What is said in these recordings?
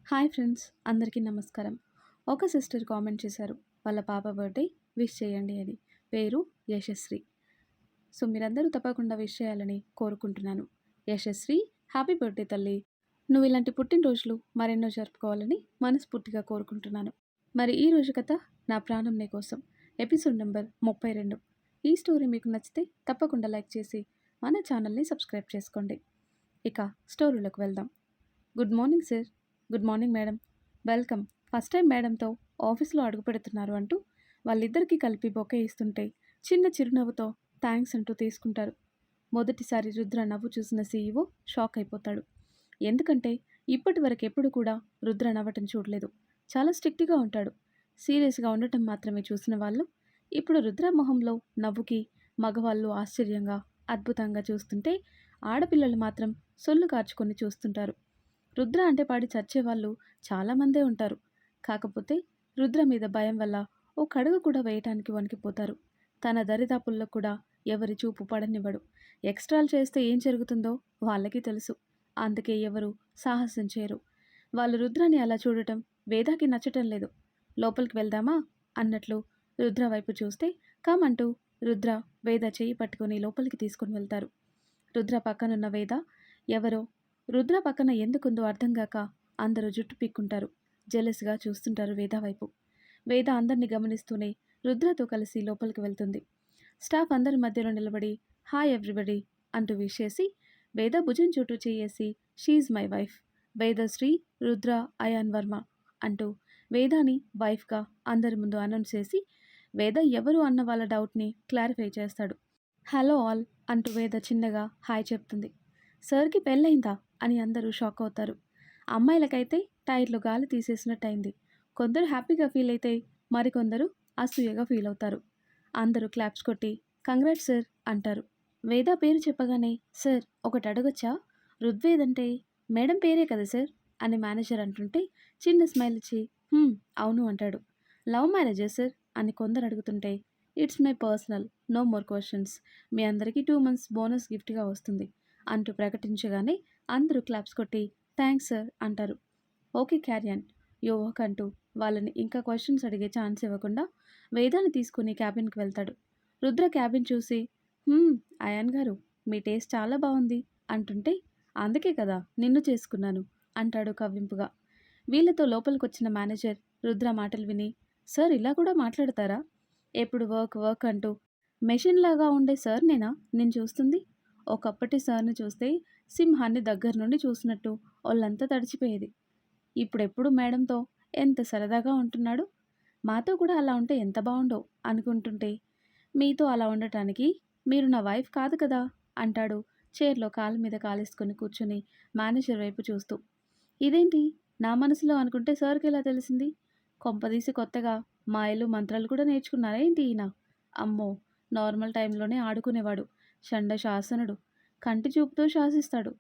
Hi friends, అందరికీ నమస్కారం. ఒక సిస్టర్ కామెంట్ చేశారు, వాళ్ళ పాప బర్త్డే విష్ చేయండి అని. పేరు యశస్వి. సో మీరందరూ తప్పకుండా విష్ చేయాలని కోరుకుంటున్నాను. యశస్వి, హ్యాపీ బర్త్డే తల్లి. నువ్వు ఇలాంటి పుట్టినరోజులు మరెన్నో జరుపుకోవాలని మనస్ఫూర్తిగా కోరుకుంటున్నాను. మరి ఈ రోజు కథ నా ప్రాణం నీ కోసం, ఎపిసోడ్ నెంబర్ 32. ఈ స్టోరీ మీకు నచ్చితే తప్పకుండా లైక్ చేసి మన ఛానల్ని సబ్స్క్రైబ్ చేసుకోండి. ఇక స్టోరీలోకి వెళ్దాం. Good morning sir. Good morning madam. Welcome. First time మేడంతో ఆఫీస్లో అడుగు పెడుతున్నారు అంటూ వాళ్ళిద్దరికీ కలిపి బొకే ఇస్తుంటే చిన్న చిరునవ్వుతో థ్యాంక్స్ అంటూ తీసుకుంటారు. మొదటిసారి రుద్ర నవ్వు చూసిన సీఈఓ షాక్ అయిపోతాడు. ఎందుకంటే ఇప్పటి వరకు ఎప్పుడు కూడా రుద్ర నవ్వటం చూడలేదు. చాలా స్ట్రిక్ట్గా ఉంటాడు. సీరియస్గా ఉండటం మాత్రమే చూసిన వాళ్ళు ఇప్పుడు రుద్ర మొహంలో నవ్వుకి మగవాళ్ళు ఆశ్చర్యంగా అద్భుతంగా చూస్తుంటే ఆడపిల్లలు మాత్రం సొల్లు కార్చుకొని చూస్తుంటారు. రుద్ర అంటే పాడి చచ్చేవాళ్ళు చాలామందే ఉంటారు. కాకపోతే రుద్ర మీద భయం వల్ల ఓ కడుగు కూడా వేయటానికి వణికిపోతారు. తన దరిదాపుల్లో కూడా ఎవరి చూపు పడనివ్వడు. ఎక్స్ట్రాలు చేస్తే ఏం జరుగుతుందో వాళ్ళకి తెలుసు. అందుకే ఎవరు సాహసం చేయరు. వాళ్ళు రుద్రని అలా చూడటం వేదాకి నచ్చటం లేదు. లోపలికి వెళ్దామా అన్నట్లు రుద్ర వైపు చూస్తే కామంటూ రుద్ర వేద చేయి పట్టుకుని లోపలికి తీసుకుని వెళ్తారు. రుద్ర పక్కనున్న వేద ఎవరో రుద్ర పక్కన ఎందుకుందో అర్థం కాక అందరూ జుట్టు పీక్కుంటారు. జెలస్గా చూస్తుంటారు వేద వైపు. వేద అందరినీ గమనిస్తూనే రుద్రతో కలిసి లోపలికి వెళ్తుంది. స్టాఫ్ అందరి మధ్యలో నిలబడి హాయ్ ఎవ్రీబడి అంటూ విష్ చేసి వేద భుజం చుట్టూ చేయేసి she my wife Vedashree Rudra Ayaan Varma అంటూ వేదాని వైఫ్గా అందరి ముందు అనౌన్స్ చేసి వేద ఎవరు అన్న వాళ్ళ డౌట్ని క్లారిఫై చేస్తాడు. హలో ఆల్ అంటూ వేద చిన్నగా హాయ్ చెప్తుంది. సార్కి పెళ్ళయిందా అని అందరూ షాక్ అవుతారు. అమ్మాయిలకైతే టైర్లో గాలి తీసేసినట్టయింది. కొందరు హ్యాపీగా ఫీల్ అయితే మరికొందరు అసూయగా ఫీల్ అవుతారు. అందరూ క్లాప్స్ కొట్టి కంగ్రాట్స్ సార్ అంటారు. వేద పేరు చెప్పగానే సార్ ఒకటి అడగొచ్చా, రుద్వేద్ అంటే మేడం పేరే కదా సార్ అని మేనేజర్ అంటుంటే చిన్న స్మైల్ ఇచ్చి అవును అంటాడు. లవ్ మ్యారేజా సార్ అని కొందరు అడుగుతుంటే it's my personal, no more questions, మీ అందరికీ 2 months బోనస్ గిఫ్ట్గా వస్తుంది అంటూ ప్రకటించగానే అందరూ క్లాప్స్ కొట్టి థ్యాంక్స్ సార్ అంటారు. ఓకే క్యారియన్ యువక్ అంటూ వాళ్ళని ఇంకా క్వశ్చన్స్ అడిగే ఛాన్స్ ఇవ్వకుండా వేదాన్ని తీసుకుని క్యాబిన్కి వెళ్తాడు. రుద్ర క్యాబిన్ చూసి అయాన్ గారు మీ టేస్ట్ చాలా బాగుంది అంటుంటే అందుకే కదా నిన్ను చేసుకున్నాను అంటాడు కవ్వింపుగా. వీళ్ళతో లోపలికొచ్చిన మేనేజర్ రుద్ర మాటలు విని సార్ ఇలా కూడా మాట్లాడతారా, ఎప్పుడు వర్క్ వర్క్ అంటూ మెషిన్ లాగా ఉండే సార్ నేనా నేను చూస్తుంది. ఒకప్పటి సార్ని చూస్తే సింహాన్ని దగ్గర నుండి చూసినట్టు ఒళ్ళంతా తడిచిపోయేది. ఇప్పుడెప్పుడు మేడంతో ఎంత సరదాగా ఉంటున్నాడు. మాతో కూడా అలా ఉంటే ఎంత బాగుండో అనుకుంటుంటే మీతో అలా ఉండటానికి మీరు నా వైఫ్ కాదు కదా అంటాడు చైర్లో కాలు మీద కాలేసుకొని కూర్చుని మేనేజర్ వైపు చూస్తూ. ఇదేంటి నా మనసులో అనుకుంటే సార్కి ఎలా తెలిసింది? కొంపదీసి కొత్తగా మాయలు మంత్రాలు కూడా నేర్చుకున్నారా ఏంటి ఈయన? అమ్మో, నార్మల్ టైంలోనే ఆడుకునేవాడు. షండ శాసనుడు, కంటి చూపుతో శాసిస్తాడు.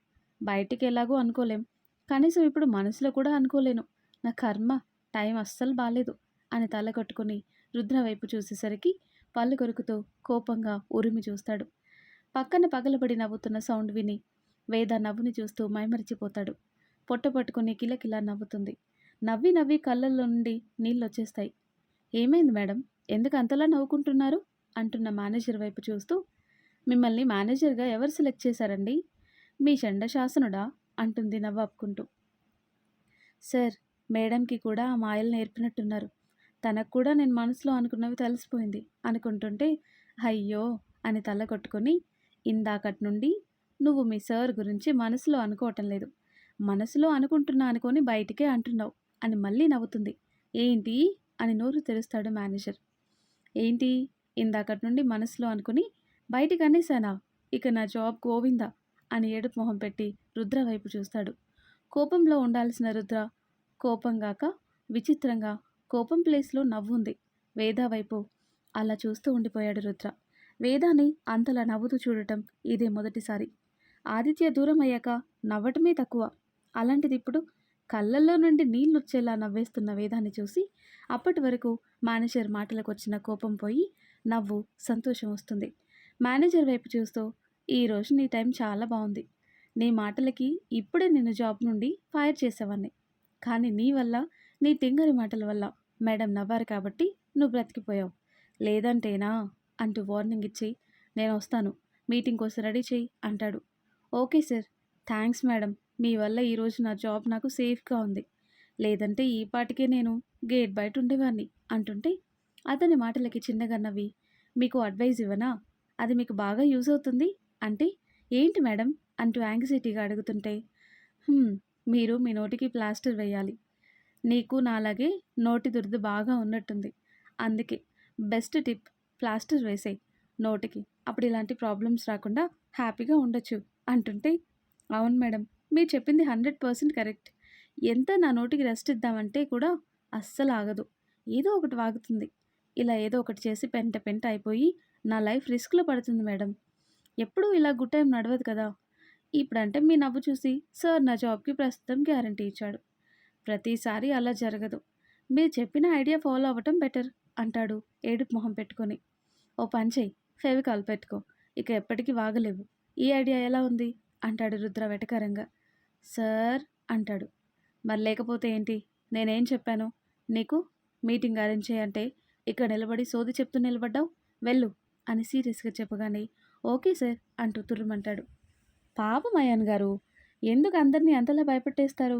బయటికి ఎలాగో అనుకోలేం, కనీసం ఇప్పుడు మనసులో కూడా అనుకోలేను. నా కర్మ, టైం అస్సలు బాలేదు అని తల కొట్టుకుని రుద్ర వైపు చూసేసరికి పళ్ళు కొరుకుతూ కోపంగా ఉరిమి చూస్తాడు. పక్కన పగలబడి నవ్వుతున్న సౌండ్ విని వేద నవ్వుని చూస్తూ మైమరిచిపోతాడు. పొట్ట పట్టుకుని కిలకిలా నవ్వుతుంది. నవ్వి నవ్వి కళ్ళల్లో నుండి నీళ్ళొచ్చేస్తాయి. ఏమైంది మేడం, ఎందుకు అంతలా నవ్వుకుంటున్నారు అంటున్న మేనేజర్ వైపు చూస్తూ మిమ్మల్ని మేనేజర్గా ఎవరు సెలెక్ట్ చేశారండి, మీ షండ శాసనుడా అంటుంది నవ్వాపుకుంటూ. సార్, మేడంకి కూడా ఆ మాయలు నేర్పినట్టున్నారు. తనకు కూడా నేను మనసులో అనుకున్నవి తెలిసిపోయింది అనుకుంటుంటే అయ్యో అని తల కొట్టుకొని ఇందాకటి నుండి నువ్వు మీ సార్ గురించి మనసులో అనుకోవటం లేదు, మనసులో అనుకుంటున్నా అనుకొని బయటికే అంటున్నావు అని మళ్ళీ నవ్వుతుంది. ఏంటి అని నోరు తెరుస్తాడు మేనేజర్. ఏంటి, ఇందాకటి నుండి మనసులో అనుకుని బయటికి అనేసానా, ఇక నా జాబ్ గోవిందా అని ఏడుపు మొహం పెట్టి రుద్ర వైపు చూస్తాడు. కోపంలో ఉండాల్సిన రుద్ర కోపంగాక విచిత్రంగా కోపం ప్లేస్లో నవ్వుంది వేద వైపు అలా చూస్తూ ఉండిపోయాడు రుద్ర. వేదాని అంతలా నవ్వుతూ చూడటం ఇదే మొదటిసారి. ఆదిత్య దూరం అయ్యాక నవ్వటమే తక్కువ, అలాంటిది ఇప్పుడు కళ్ళల్లో నుండి నీళ్ళొచ్చేలా నవ్వేస్తున్న వేదాన్ని చూసి అప్పటి వరకు మేనేజర్ మాటలకు వచ్చిన కోపం పోయి నవ్వు, సంతోషం వస్తుంది. మేనేజర్ వైపు చూస్తూ ఈరోజు నీ టైం చాలా బాగుంది, నీ మాటలకి ఇప్పుడే నిన్ను జాబ్ నుండి ఫైర్ చేసేవాడిని, కానీ నీ వల్ల, నీ తింగరి మాటల వల్ల మేడం నవ్వారు కాబట్టి నువ్వు బ్రతికిపోయావు. లేదంటేనా అంటూ వార్నింగ్ ఇచ్చి, నేనొస్తాను. మీటింగ్ కోసం రెడీ చెయ్యి అంటాడు. Okay sir. Thanks madam. మీ వల్ల ఈరోజు నా జాబ్ నాకు సేఫ్‌గా ఉంది. లేదంటే ఈ పాటికే నేను గేట్ బయట ఉండేవాడిని అంటుంటే, అతని మాటలకి చిన్నగా నవ్వి, మీకు అడ్వైస్ ఇవ్వనా? అది మీకు బాగా యూజ్ అవుతుంది అంటే, ఏంటి మేడం అంటూ యాంగ్జైటీగా అడుగుతుంటే, హ్మ్. మీరు మీ నోటికి ప్లాస్టర్ వేయాలి. నీకు నాలాగే నోటి దురద బాగా ఉన్నట్టుంది. అందుకే బెస్ట్ టిప్ ప్లాస్టర్ వేసేయి నోటికి. అప్పుడు ఇలాంటి ప్రాబ్లమ్స్ రాకుండా హ్యాపీగా ఉండొచ్చు అంటుంటే, అవును మేడం. మీరు చెప్పింది 100% కరెక్ట్. ఎంత నా నోటికి రెస్ట్ ఇద్దామంటే కూడా అస్సలు ఆగదు. ఏదో ఒకటి వాగుతుంది. ఇలా ఏదో ఒకటి చేసి పెంట పెంట అయిపోయి నా లైఫ్ రిస్క్‌లో పడుతుంది మేడం. ఎప్పుడూ ఇలా గుడ్ టైం నడవదు కదా! ఇప్పుడంటే మీ నవ్వు చూసి సార్ నా జాబ్‌కి ప్రస్తుతం గ్యారంటీ ఇచ్చాడు. ప్రతిసారి అలా జరగదు. మీరు చెప్పిన ఐడియా ఫాలో అవ్వటం బెటర్ అంటాడు ఏడుపు మొహం పెట్టుకొని. ఓ పని చెయ్యి, ఫెవికాల్ పెట్టుకో. ఇక ఎప్పటికీ వాగలేవు. ఈ ఐడియా ఎలా ఉంది అంటాడు రుద్ర వెటకారంగా. సార్ అంటాడు. మరి లేకపోతే ఏంటి? నేనేం చెప్పాను నీకు? మీటింగ్ అరేంజ్ చేయంటే ఇక్కడ నిలబడి సోది చెప్తూ నిలబడ్డావు. వెళ్ళు అని సీరియస్గా చెప్పగానే ఓకే సార్ అంటూ తుర్రుమంటాడు. పాపం అయాన్ గారు, ఎందుకు అందరినీ అంతలా భయపెట్టేస్తారు?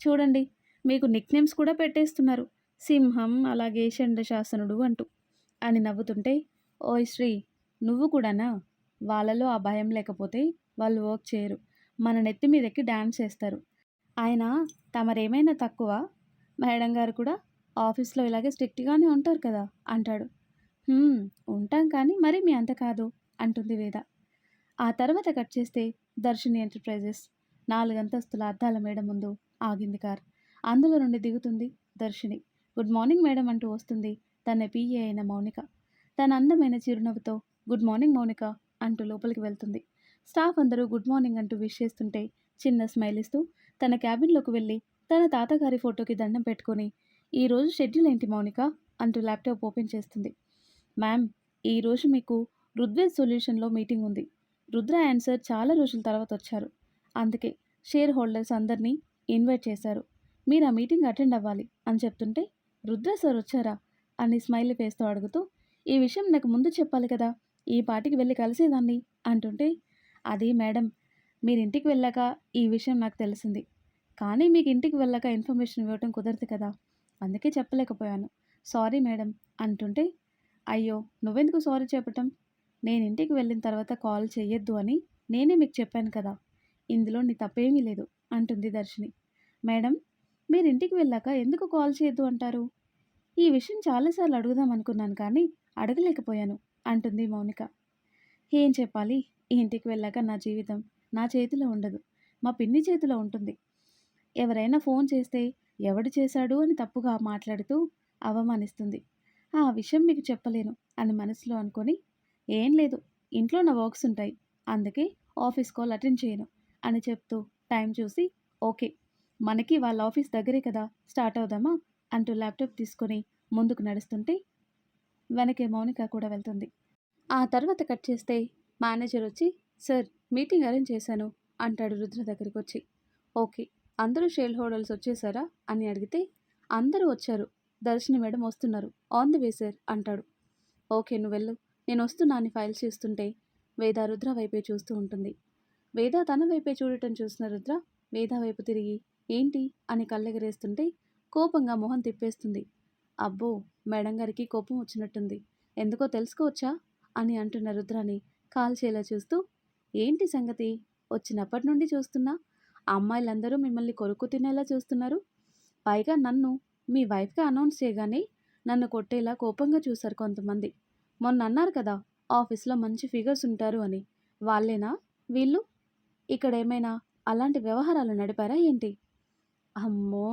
చూడండి, మీకు నిక్‌నేమ్స్ కూడా పెట్టేస్తున్నారు. సింహం, అలాగే షండశాసనుడు అంటూ. అని నవ్వుతుంటే, ఓయ్ శ్రీ! నువ్వు కూడానా? వాళ్ళలో ఆ భయం లేకపోతే వాళ్ళు వర్క్ చేయరు. మన నెత్తి మీదెక్కి డాన్స్ చేస్తారు. అయినా తమరేమైనా తక్కువా? మేడం గారు కూడా ఆఫీస్‌లో ఇలాగే స్ట్రిక్ట్‌గానే ఉంటారు కదా! అంటాడు. హ్మ్. ఉంటాం కానీ మరీ మీ అంత కాదు అంటుంది వేద. ఆ తర్వాత కట్ చేస్తే దర్శిని ఎంటర్‌ప్రైజెస్ 4 అంతస్తుల అద్దాల మేడ ముందు ఆగింది కార్. అందులో నుండి దిగుతుంది దర్శిని. గుడ్ మార్నింగ్ మేడం అంటూ వస్తుంది తన పీఏ అయిన మౌనిక. తన అందమైన చిరునవ్వుతో గుడ్ మార్నింగ్ మౌనిక అంటూ లోపలికి వెళ్తుంది. స్టాఫ్ అందరూ గుడ్ మార్నింగ్ అంటూ విష్ చేస్తుంటే చిన్న స్మైల్ ఇస్తూ తన క్యాబిన్‌లోకి వెళ్ళి తన తాతగారి ఫోటోకి దండం పెట్టుకొని, "ఈరోజు షెడ్యూల్ ఏంటి మౌనిక?" అంటూ ల్యాప్‌టాప్ ఓపెన్ చేస్తుంది. మ్యామ్, ఈరోజు మీకు రుద్వేద్ సొల్యూషన్‌లో మీటింగ్ ఉంది. రుద్ర అండ్ సార్ చాలా రోజుల తర్వాత వచ్చారు. అందుకే షేర్ హోల్డర్స్ అందరినీ ఇన్వైట్ చేశారు. మీరు ఆ మీటింగ్ అటెండ్ అవ్వాలి అని చెప్తుంటే, రుద్ర సార్ వచ్చారా అని స్మైలీ ఫేస్‌తో అడుగుతూ, ఈ విషయం నాకు ముందు చెప్పాలి కదా! ఈ పాటికి వెళ్ళి కలిసేదాన్ని అంటుంటే, అది మేడం, మీరింటికి వెళ్ళాక ఈ విషయం నాకు తెలిసింది. కానీ మీకు ఇంటికి వెళ్ళాక ఇన్ఫర్మేషన్ ఇవ్వటం కుదరదు కదా! అందుకే చెప్పలేకపోయాను. సారీ మేడం అంటుంటే, అయ్యో! నువ్వెందుకు సారీ చెప్పటం? నేను ఇంటికి వెళ్ళిన తర్వాత కాల్ చెయ్యొద్దు అని నేనే మీకు చెప్పాను కదా! ఇందులో నీ తప్పేమీ లేదు అంటుంది దర్శిని. మేడం, మీరింటికి వెళ్ళాక ఎందుకు కాల్ చేయొద్దు అంటారు? ఈ విషయం చాలా సార్లు అడుగుదాం అనుకున్నాను కానీ అడగలేకపోయాను అంటుంది మౌనిక. ఏం చెప్పాలి? ఈ ఇంటికి వెళ్ళాక నా జీవితం నా చేతిలో ఉండదు. మా పిన్ని చేతిలో ఉంటుంది. ఎవరైనా ఫోన్ చేస్తే ఎవడు చేశాడు అని తప్పుగా మాట్లాడుతూ అవమానిస్తుంది. ఆ విషయం మీకు చెప్పలేను అని మనసులో అనుకొని, ఏం లేదు, ఇంట్లో నా వర్క్స్ ఉంటాయి. అందుకే ఆఫీస్ కాల్ అటెండ్ చేయను అని చెప్తూ టైం చూసి, ఓకే, మనకి వాళ్ళ ఆఫీస్ దగ్గరే కదా, స్టార్ట్ అవుదామా అంటూ ల్యాప్టాప్ తీసుకొని ముందుకు నడుస్తుంటే వెనకే మౌనిక కూడా వెళ్తుంది. ఆ తర్వాత కట్ చేస్తే మేనేజర్ వచ్చి, సార్ మీటింగ్ అరేంజ్ చేశాను అంటాడు రుద్ర దగ్గరికి వచ్చి. ఓకే, అందరూ షేర్ హోల్డర్స్ వచ్చేసారా అని అడిగితే, అందరూ వచ్చారు. దర్శిని మేడం వస్తున్నారు. ఆన్ ది వే సార్ అంటాడు. ఓకే, నువ్వు వెళ్ళు. నేను వస్తున్నా అని ఫైల్స్ చూస్తుంటే వేద రుద్ర వైపే చూస్తూ ఉంటుంది. వేద తన వైపే చూడటం చూసిన రుద్ర వేద వైపు తిరిగి ఏంటి అని కళ్ళెగరేస్తుంటే కోపంగా మొహం తిప్పేస్తుంది. అబ్బో, మేడం గారికి కోపం వచ్చినట్టుంది. ఎందుకో తెలుసుకోవచ్చా అని అంటున్న రుద్రాని కాల్చేలా చూస్తూ, ఏంటి సంగతి? వచ్చినప్పటి నుండి చూస్తున్నా అమ్మాయిలందరూ మిమ్మల్ని కొరుకు తినేలా చూస్తున్నారు. పైగా నన్ను మీ వైఫ్గా అనౌన్స్ చేయగానే నన్ను కొట్టేలా కోపంగా చూశారు కొంతమంది. మొన్న అన్నారు కదా ఆఫీస్లో మంచి ఫిగర్స్ ఉంటారు అని. వాళ్ళేనా వీళ్ళు? ఇక్కడేమైనా అలాంటి వ్యవహారాలు నడిపారా ఏంటి? అమ్మో!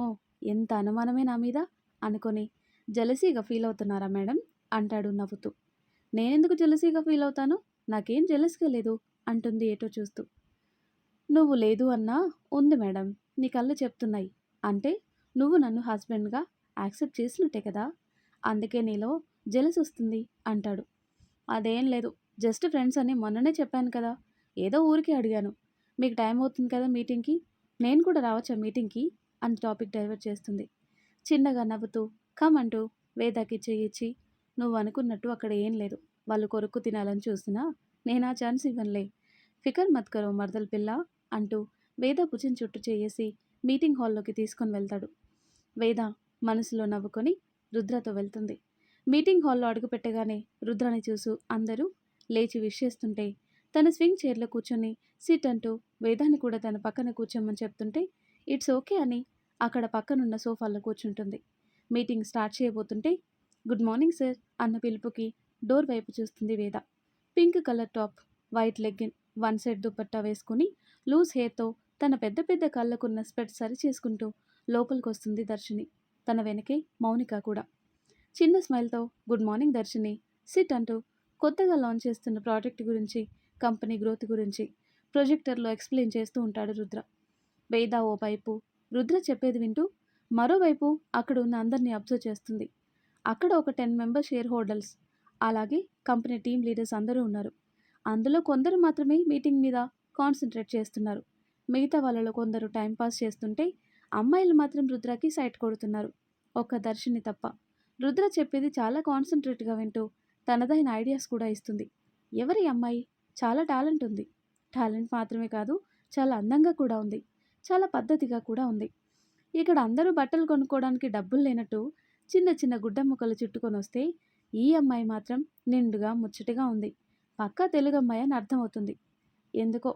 ఎంత అనుమానమే నా మీద అనుకొని జెలసీగా ఫీల్ అవుతున్నారా మేడం అంటాడు నవ్వుతూ. నేనెందుకు జెలసీగా ఫీల్ అవుతాను? నాకేం జెలస్‌గా లేదు అంటుంది ఏటో చూస్తూ. నువ్వు లేదు అన్నా ఉంది మేడం. నీ కళ్ళు చెప్తున్నాయి. అంటే నువ్వు నన్ను హస్బెండ్‌గా యాక్సెప్ట్ చేసినట్టే కదా! అందుకే నీలో జెలసొస్తుంది అంటాడు. అదేం లేదు. జస్ట్ ఫ్రెండ్స్ అని మొన్ననే చెప్పాను కదా! ఏదో ఊరికే అడిగాను. మీకు టైం అవుతుంది కదా మీటింగ్‌కి. నేను కూడా రావచ్చా మీటింగ్‌కి అని టాపిక్ డైవర్ట్ చేస్తుంది. చిన్నగా నవ్వుతూ కమ్ అంటూ వేదాకి చెయ్యిచ్చి నువ్వనుకున్నట్టు అక్కడ ఏం లేదు. వాళ్ళు కొరుక్కు తినాలని చూసినా నేనా ఛాన్స్ ఇవ్వనులే. ఫికర్ మత్ కరో మర్దల్ పిల్ల అంటూ వేద భుజం చుట్టూ చేయేసి మీటింగ్ హాల్లోకి తీసుకొని వెళ్తాడు. వేద మనసులో నవ్వుకొని రుద్రతో వెళ్తుంది. మీటింగ్ హాల్లో అడుగుపెట్టగానే రుద్రని చూసు అందరూ లేచి విష్ చేస్తుంటే తన స్వింగ్ చైర్లో కూర్చొని సిట్ అంటూ వేదాన్ని కూడా తన పక్కన కూర్చోమని చెప్తుంటే ఇట్స్ ఓకే అని అక్కడ పక్కనున్న సోఫాలో కూర్చుంటుంది. మీటింగ్ స్టార్ట్ చేయబోతుంటే గుడ్ మార్నింగ్ సార్ అన్న పిలుపుకి డోర్ వైపు చూస్తుంది Veda. Pink colour top, white legging, one side dupatta వేసుకుని లూజ్ హెయిర్తో తన పెద్ద పెద్ద కళ్ళకున్న స్పెట్స్ సరి చేసుకుంటూ లోపలికొస్తుంది దర్శిని. తన వెనకే మౌనిక కూడా. చిన్న స్మైల్తో గుడ్ మార్నింగ్ దర్శిని, సిట్ అంటూ కొత్తగా లాంచ్ చేస్తున్న ప్రాజెక్ట్ గురించి, కంపెనీ గ్రోత్ గురించి ప్రొజెక్టర్లో ఎక్స్ప్లెయిన్ చేస్తూ ఉంటాడు రుద్ర. వేద ఓ వైపు రుద్ర చెప్పేది వింటూ మరోవైపు అక్కడ ఉన్న అందరినీ అబ్జర్వ్ చేస్తుంది. అక్కడ ఒక 10 మెంబర్ షేర్ హోల్డర్స్, అలాగే కంపెనీ టీమ్ లీడర్స్ అందరూ ఉన్నారు. అందులో కొందరు మాత్రమే మీటింగ్ మీద కాన్సన్ట్రేట్ చేస్తున్నారు. మిగతా వాళ్ళలో కొందరు టైంపాస్ చేస్తుంటే అమ్మాయిలు మాత్రం రుద్రకి సైట్ కొడుతున్నారు. ఒక్క దర్శిని తప్ప. రుద్ర చెప్పేది చాలా కాన్సన్ట్రేట్గా వింటూ తనదైన ఐడియాస్ కూడా ఇస్తుంది. ఎవరి అమ్మాయి? చాలా టాలెంట్ ఉంది. టాలెంట్ మాత్రమే కాదు, చాలా అందంగా కూడా ఉంది. చాలా పద్ధతిగా కూడా ఉంది. ఇక్కడ అందరూ బట్టలు కొనుక్కోవడానికి డబ్బులు లేనట్టు చిన్న చిన్న గుడ్డ ముక్కలు చుట్టుకొని వస్తే ఈ అమ్మాయి మాత్రం నిండుగా ముచ్చటగా ఉంది. పక్కా తెలుగు అమ్మాయి అని అర్థమవుతుంది. ఎందుకో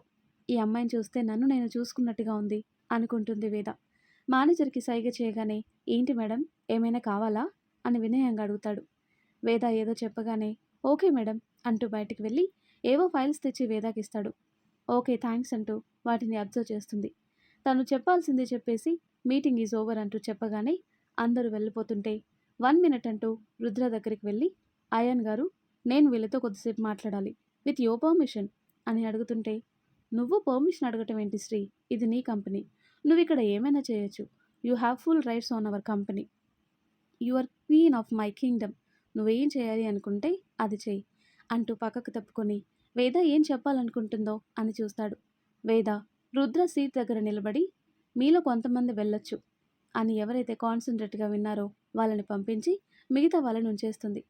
ఈ అమ్మాయిని చూస్తే నన్ను నేను చూసుకున్నట్టుగా ఉంది అనుకుంటుంది వేద. మేనేజర్కి సైగ చేయగానే ఏంటి మేడం ఏమైనా కావాలా అని వినయంగా అడుగుతాడు. వేద ఏదో చెప్పగానే ఓకే మేడం అంటూ బయటికి వెళ్ళి ఏవో ఫైల్స్ తెచ్చి వేదాకిస్తాడు. ఓకే థ్యాంక్స్ అంటూ వాటిని అబ్జర్వ్ చేస్తుంది. తను చెప్పాల్సింది చెప్పేసి మీటింగ్ ఈజ్ ఓవర్ అంటూ చెప్పగానే అందరూ వెళ్ళిపోతుంటే 1 మినిట్ అంటూ రుద్ర దగ్గరికి వెళ్ళి అయాన్ గారు నేను వీళ్ళతో కొద్దిసేపు మాట్లాడాలి విత్ యువర్ పర్మిషన్ అని అడుగుతుంటే నువ్వు పర్మిషన్ అడగటం ఏంటి శ్రీ, ఇది నీ కంపెనీ, నువ్వు ఇక్కడ ఏమైనా చేయొచ్చు. You have full rights on our company, you are queen of my kingdom, నువ్వేం చేయాలి అనుకుంటే అది చెయ్యి అంటూ పక్కకు తప్పుకొని వేద ఏం చెప్పాలనుకుంటుందో అని చూస్తాడు. వేద రుద్ర సీట్ దగ్గర నిలబడి మీలో కొంతమంది వెళ్ళొచ్చు అని ఎవరైతే కాన్సన్ట్రేట్గా విన్నారో వాళ్ళని పంపించి మిగతా వాళ్ళని ఉంచేస్తుంది.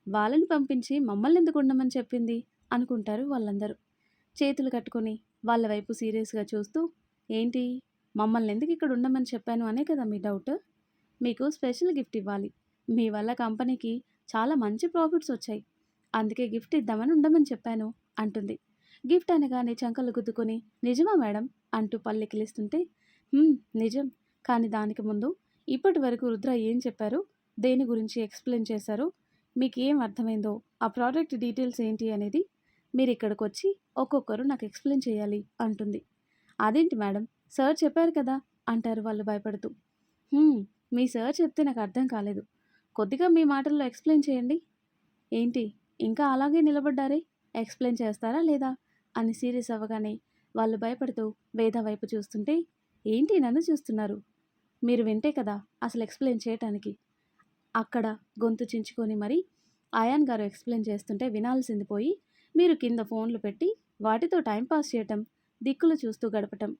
వాళ్ళని పంపించి మమ్మల్ని ఎందుకు ఉండమని చెప్పింది అనుకుంటారు వాళ్ళందరూ. చేతులు కట్టుకొని వాళ్ళ వైపు సీరియస్గా చూస్తూ ఏంటి మమ్మల్ని ఎందుకు ఇక్కడ ఉండమని చెప్పాను అనే కదా మీ డౌట్. మీకు స్పెషల్ గిఫ్ట్ ఇవ్వాలి. మీ వల్ల కంపెనీకి చాలా మంచి ప్రాఫిట్స్ వచ్చాయి. అందుకే గిఫ్ట్ ఇద్దామని ఉండమని చెప్పాను అంటుంది. గిఫ్ట్ అనగానే చంకలు గుద్దుకొని నిజమా మేడం అంటూ పల్లెకిలిస్తుంటే నిజం. కానీ దానికి ముందు ఇప్పటి వరకు రుద్ర ఏం చెప్పారు, దేని గురించి ఎక్స్ప్లెయిన్ చేశారో, మీకు ఏం అర్థమైందో, ఆ ప్రోడక్ట్ డీటెయిల్స్ ఏంటి అనేది మీరు ఇక్కడికి వచ్చి ఒక్కొక్కరు నాకు ఎక్స్ప్లెయిన్ చేయాలి అంటుంది. అదేంటి మేడం సార్ చెప్పారు కదా అంటారు వాళ్ళు భయపడుతూ. మీ సార్ చెప్తే నాకు అర్థం కాలేదు. కొద్దిగా మీ మాటల్లో ఎక్స్ప్లెయిన్ చేయండి. ఏంటి ఇంకా అలాగే నిలబడ్డారే, ఎక్స్ప్లెయిన్ చేస్తారా లేదా అని సీరియస్ అవ్వగానే వాళ్ళు భయపడుతూ వేద వైపు చూస్తుంటే ఏంటి నన్ను చూస్తున్నారు, మీరు వింటే కదా అసలు ఎక్స్ప్లెయిన్ చేయటానికి. అక్కడ గొంతు చించుకొని మరి ఆయాన్ గారు ఎక్స్ప్లెయిన్ చేస్తుంటే వినాల్సింది పోయి మీరు కింద ఫోన్లు పెట్టి వాటితో టైంపాస్ చేయటం, దిక్కులు చూస్తూ గడపటం.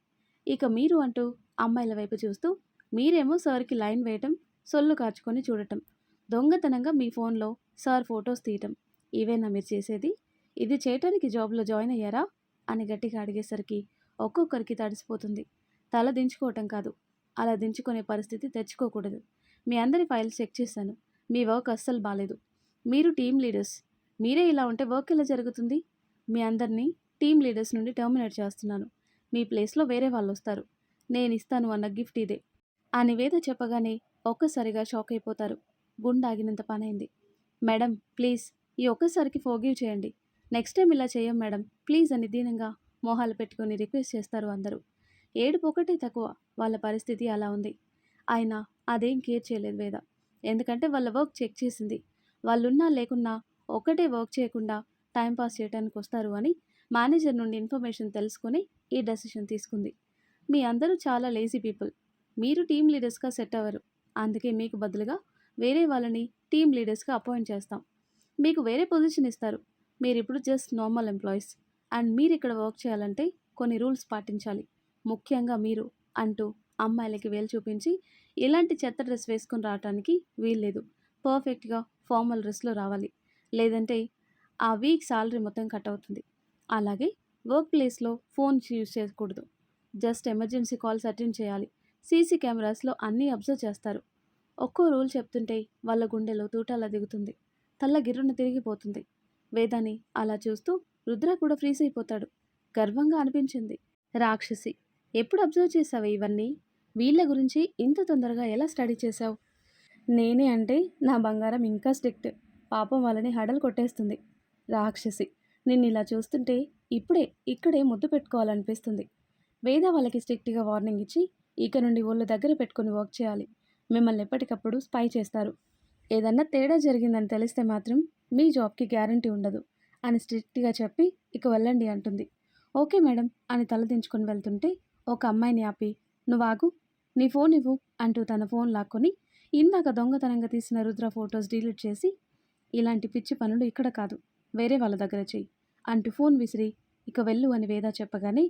ఇక మీరు అంటూ అమ్మాయిల వైపు చూస్తూ మీరేమో సార్కి లైన్ వేయటం, సొల్లు కాచుకొని చూడటం, దొంగతనంగా మీ ఫోన్లో సార్ ఫొటోస్ తీయటం, ఇవేనా మీరు చేసేది? ఇది చేయటానికి జాబ్లో జాయిన్ అయ్యారా అని గట్టిగా అడిగేసరికి ఒక్కొక్కరికి తడిసిపోతుంది. తల దించుకోవటం కాదు, అలా దించుకునే పరిస్థితి తెచ్చుకోకూడదు. మీ అందరి ఫైల్స్ చెక్ చేశాను. మీ వర్క్ అస్సలు బాలేదు. మీరు టీమ్ లీడర్స్, మీరే ఇలా ఉంటే వర్క్ ఎలా జరుగుతుంది? మీ అందరినీ టీమ్ లీడర్స్ నుండి టర్మినేట్ చేస్తున్నాను. మీ ప్లేస్లో వేరే వాళ్ళు వస్తారు. నేను ఇస్తాను అన్న గిఫ్ట్ ఇదే అని వేద చెప్పగానే ఒక్కసారిగా షాక్ అయిపోతారు. గుండాగినంత పనైంది. మేడం ప్లీజ్ ఈ ఒక్కసారికి ఫోర్గివ్ చేయండి. నెక్స్ట్ టైం ఇలా చేయం మేడం ప్లీజ్ అని దీనంగా మోహాలు పెట్టుకొని రిక్వెస్ట్ చేస్తారు అందరూ. ఏడుపు ఒకటే తక్కువ, వాళ్ళ పరిస్థితి అలా ఉంది. అయినా అదేం కేర్ చేయలేదు వేద. ఎందుకంటే వాళ్ళ వర్క్ చెక్ చేసింది. వాళ్ళున్నా లేకున్నా ఒక్కటే వర్క్ చేయకుండా టైంపాస్ చేయడానికి వస్తారు అని మేనేజర్ నుండి ఇన్ఫర్మేషన్ తెలుసుకుని ఈ డెసిషన్ తీసుకుంది. మీ అందరూ చాలా లేజీ పీపుల్. మీరు టీమ్ లీడర్స్గా సెట్ అవ్వరు. అందుకే మీకు బదులుగా వేరే వాళ్ళని టీమ్ లీడర్స్గా అపాయింట్ చేస్తాం. మీకు వేరే పొజిషన్ ఇస్తారు. మీరు ఇప్పుడు జస్ట్ నార్మల్ ఎంప్లాయీస్ అండ్ మీరు ఇక్కడ వర్క్ చేయాలంటే కొన్ని రూల్స్ పాటించాలి. ముఖ్యంగా మీరు అంటూ అమ్మాయిలకి వేలు చూపించి ఇలాంటి చెత్త డ్రెస్ వేసుకొని రావటానికి వీల్లేదు. పర్ఫెక్ట్‌గా ఫార్మల్ డ్రెస్‌లో రావాలి. లేదంటే ఆ వీక్ సాలరీ మొత్తం కట్ అవుతుంది. అలాగే వర్క్ ప్లేస్‌లో ఫోన్స్ యూజ్ చేయకూడదు. జస్ట్ ఎమర్జెన్సీ కాల్స్ అటెండ్ చేయాలి. సీసీ కెమెరాస్‌లో అన్నీ అబ్జర్వ్ చేస్తారు. ఒక్కో రూల్ చెప్తుంటే వాళ్ళ గుండెలో తూటాలా దిగుతుంది. తల్ల గిర్రున తిరిగిపోతుంది. వేదాని అలా చూస్తూ రుద్ర కూడా ఫ్రీజ్ అయిపోతాడు. గర్వంగా అనిపించింది. రాక్షసి! ఎప్పుడు అబ్జర్వ్ చేశావే ఇవన్నీ? వీళ్ళ గురించి ఇంత తొందరగా ఎలా స్టడీ చేశావు? నేనే అంటే నా బంగారం ఇంకా స్ట్రిక్ట్. పాపం వాళ్ళని హడలు కొట్టేస్తుంది. రాక్షసి! నిన్నిలా చూస్తుంటే ఇప్పుడే ఇక్కడే ముద్దు పెట్టుకోవాలనిపిస్తుంది. వేద వాళ్ళకి స్ట్రిక్ట్‌గా వార్నింగ్ ఇచ్చి ఇక నుండి ఒళ్ళు దగ్గర పెట్టుకొని వర్క్ చేయాలి. మిమ్మల్ని ఎప్పటికప్పుడు స్పై చేస్తారు. ఏదన్నా తేడా జరిగిందని తెలిస్తే మాత్రం మీ జాబ్‌కి గ్యారంటీ ఉండదు అని స్ట్రిక్ట్‌గా చెప్పి ఇక వెళ్ళండి అంటుంది. ఓకే మేడం అని తలదించుకొని వెళ్తుంటే ఒక అమ్మాయిని ఆపి నువ్వాగు, నీ ఫోన్ ఇవ్వు అంటూ తన ఫోన్ లాక్కొని ఇందాక దొంగతనంగా తీసిన రుద్ర ఫొటోస్ డిలీట్ చేసి ఇలాంటి పిచ్చి పనులు ఇక్కడ కాదు, వేరే వాళ్ళ దగ్గర చెయ్యి అంటూ ఫోన్ విసిరి ఇక వెళ్ళు అని వేద చెప్పగానే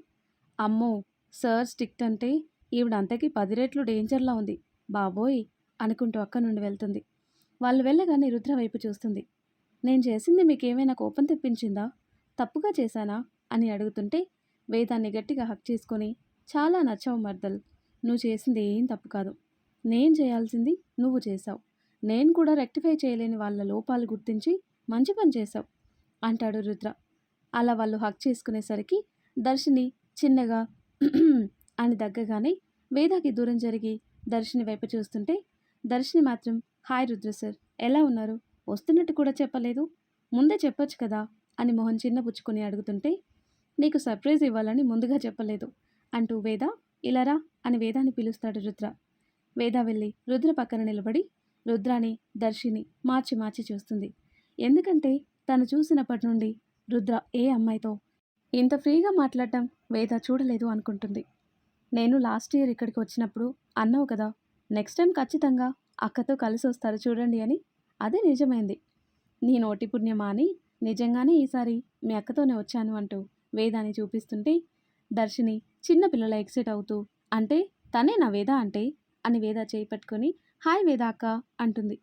అమ్మో! సార్ స్ట్రిక్ట్ అంటే ఈవిడ అంతకి 10 రెట్లు డేంజర్‌లా ఉంది. బాబోయ్! అనుకుంటూ అక్కడి నుండి వెళ్తుంది. వాళ్ళు వెళ్ళగానే రుద్ర వైపు చూస్తుంది. నేను చేసింది మీకేమైనా కోపం తెప్పించిందా? తప్పుగా చేశానా? అని అడుగుతుంటే వేదాన్ని గట్టిగా హగ్ చేసుకొని చాలా నచ్చావు మర్దల్. నువ్వు చేసింది ఏం తప్పు కాదు. నేను చేయాల్సింది నువ్వు చేశావు. నేను కూడా రెక్టిఫై చేయలేని వాళ్ళ లోపాలు గుర్తించి మంచి పని చేశావు అంటాడు రుద్ర. అలా వాళ్ళు హగ్ చేసుకునేసరికి దర్శిని చిన్నగా అని దగ్గగానే వేదాకి దూరం జరిగి దర్శిని వైపు చూస్తుంటే దర్శిని మాత్రం హాయ్ రుద్ర సార్, ఎలా ఉన్నారు? వస్తున్నట్టు కూడా చెప్పలేదు. ముందే చెప్పొచ్చు కదా అని మొహం చిన్నపుచ్చుకొని అడుగుతుంటే నీకు సర్ప్రైజ్ ఇవ్వాలని ముందుగా చెప్పలేదు అంటూ వేద ఇలా రా అని వేదాన్ని పిలుస్తాడు రుద్ర. వేద వెళ్ళి రుద్ర పక్కన నిలబడి రుద్రాని దర్శిని మార్చి మార్చి చూస్తుంది. ఎందుకంటే తను చూసినప్పటి నుండి రుద్ర ఏ అమ్మాయితో ఇంత ఫ్రీగా మాట్లాడటం వేద చూడలేదు అనుకుంటుంది. నేను లాస్ట్ ఇయర్ ఇక్కడికి వచ్చినప్పుడు అన్నావు కదా, నెక్స్ట్ టైం ఖచ్చితంగా అక్కతో కలిసి వస్తారు చూడండి అని. అదే నిజమైంది. నీ నోటి పుణ్యమా అని నిజంగానే ఈసారి మీ అక్కతోనే వచ్చాను అంటూ వేదాన్ని చూపిస్తుంటే దర్శిని చిన్నపిల్లల ఎక్సైట్ అవుతూ అంటే తనే నా వేద అంటే అని వేద చేయి పట్టుకొని హాయ్ వేద అక్క అంటుంది.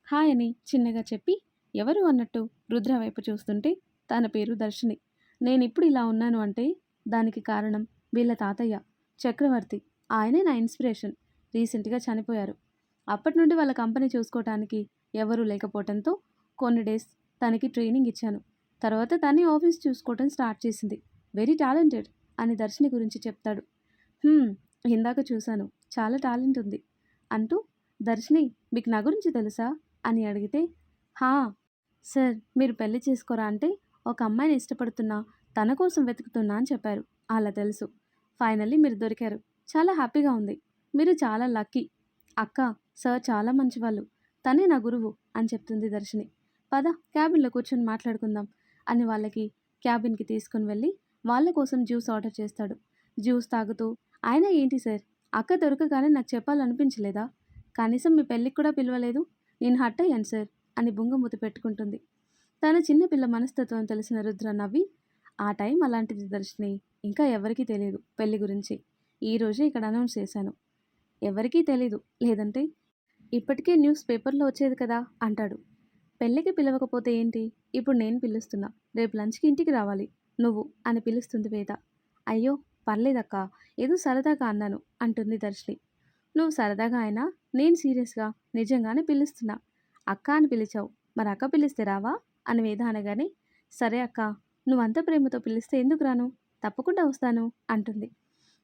హాయ్ అని చిన్నగా చెప్పి ఎవరు అన్నట్టు రుద్ర వైపు చూస్తుంటే తన పేరు దర్శిని. నేనిప్పుడు ఇలా ఉన్నాను అంటే దానికి కారణం వీళ్ళ తాతయ్య చక్రవర్తి. ఆయనే నా ఇన్స్పిరేషన్. రీసెంట్గా చనిపోయారు. అప్పటి నుండి వాళ్ళ కంపెనీ చూసుకోవటానికి ఎవరూ లేకపోవడంతో కొన్ని డేస్ తనకి ట్రైనింగ్ ఇచ్చాను. తర్వాత తనే ఆఫీస్ చూసుకోవటం స్టార్ట్ చేసింది. వెరీ టాలెంటెడ్ అని దర్శిని గురించి చెప్తాడు. ఇందాక చూశాను, చాలా టాలెంట్ ఉంది అంటూ దర్శిని మీకు నా గురించి తెలుసా అని అడిగితే హా సార్, మీరు పెళ్లి చేసుకోరా అంటే ఒక అమ్మాయిని ఇష్టపడుతున్నా, తన కోసం వెతుకుతున్నా అని చెప్పారు. అలా తెలుసు. ఫైనల్లీ మీరు దొరికారు. చాలా హ్యాపీగా ఉంది. మీరు చాలా లక్కీ. అక్క, సార్ చాలా మంచివాళ్ళు. తనే నా గురువు అని చెప్తుంది దర్శిని. పద క్యాబిన్లో కూర్చొని మాట్లాడుకుందాం అని వాళ్ళకి క్యాబిన్కి తీసుకుని వెళ్ళి వాళ్ళ కోసం జ్యూస్ ఆర్డర్ చేస్తాడు. జ్యూస్ తాగుతూ ఆయన ఏంటి సార్, అక్క దొరకగానే నాకు చెప్పాలనిపించలేదా? కనీసం మీ పెళ్ళికి కూడా పిలవలేదు. నేను హర్ట్ అయ్యాను సార్ అని బుంగమూతి పెట్టుకుంటుంది. తన చిన్నపిల్ల మనస్తత్వం తెలిసిన రుద్ర నవ్వి ఆ టైం అలాంటిది దర్శిని, ఇంకా ఎవరికీ తెలియదు పెళ్లి గురించి. ఈరోజే ఇక్కడ అనౌన్స్ చేశాను. ఎవరికీ తెలీదు, లేదంటే ఇప్పటికే న్యూస్ పేపర్లో వచ్చేది కదా అంటాడు. పెళ్ళికి పిలవకపోతే ఏంటి, ఇప్పుడు నేను పిలుస్తున్నా, రేపు లంచ్కి ఇంటికి రావాలి నువ్వు అని పిలుస్తుంది వేద. అయ్యో పర్లేదక్క, ఏదో సరదాగా అన్నాను అంటుంది దర్శిని. నువ్వు సరదాగా అయినా నేను సీరియస్గా నిజంగానే పిలుస్తున్నా. అక్క అని పిలిచావు, మరి అక్క పిలిస్తే రావా అని వేద అనగానే సరే అక్క, నువ్వంత ప్రేమతో పిలిస్తే ఎందుకు రాను, తప్పకుండా వస్తాను అంటుంది.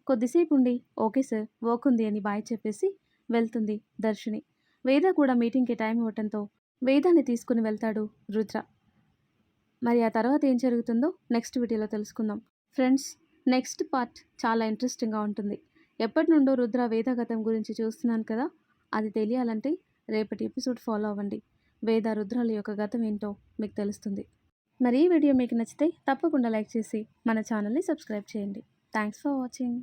కొద్దిసేపు ఉండి ఓకే సార్ వర్క్ ఉంది అని బాయ్ చెప్పేసి వెళ్తుంది దర్శిని. వేద కూడా మీటింగ్కి టైం ఇవ్వటంతో వేదాన్ని తీసుకుని వెళ్తాడు రుద్ర. మరి ఆ తర్వాత ఏం జరుగుతుందో నెక్స్ట్ వీడియోలో తెలుసుకుందాం ఫ్రెండ్స్. నెక్స్ట్ పార్ట్ చాలా ఇంట్రెస్టింగ్గా ఉంటుంది. ఎప్పటి నుండో రుద్ర వేద గతం గురించి చూస్తున్నాను కదా, అది తెలియాలంటే రేపటి ఎపిసోడ్ ఫాలో అవ్వండి. వేద రుద్రాల యొక్క గతం ఏంటో మీకు తెలుస్తుంది. మరి ఈ వీడియో మీకు నచ్చితే తప్పకుండా లైక్ చేసి మన ఛానల్ని సబ్స్క్రైబ్ చేయండి. Thanks for watching.